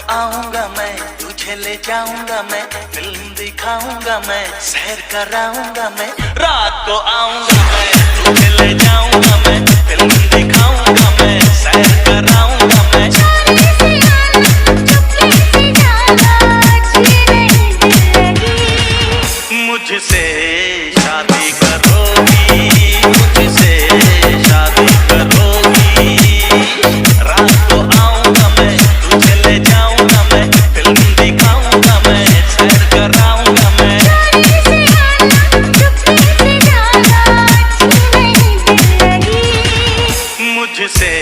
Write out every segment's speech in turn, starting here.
आऊंगा मैं, तुझे ले जाऊंगा मैं, फिल्म दिखाऊंगा मैं, सैर कराऊंगा मैं। रात को आऊंगा मैं, तुझे ले जाऊंगा मैं, फिल्म दिखाऊंगा मैं, सैर कराऊंगा मैं। मुझसे शादी करोगी, मुझसे शादी करोगी। रात को आऊंगा मैं, तुझे ले जाऊंगा मैं, फिल्म दिखाऊंगा मैं, सैर कराऊंगा मैं। मुझसे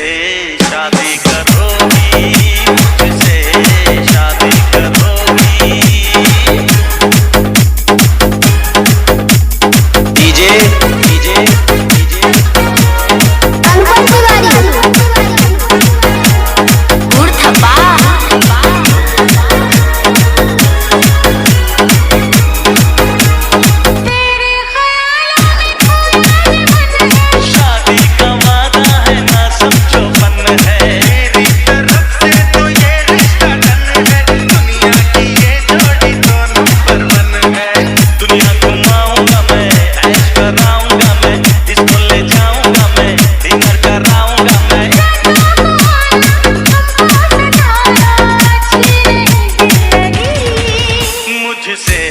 शादी करोगी, मुझसे शादी करोगी। डीजे डीजे डीजे अंकुर तिवारी उड़थपा मुझसे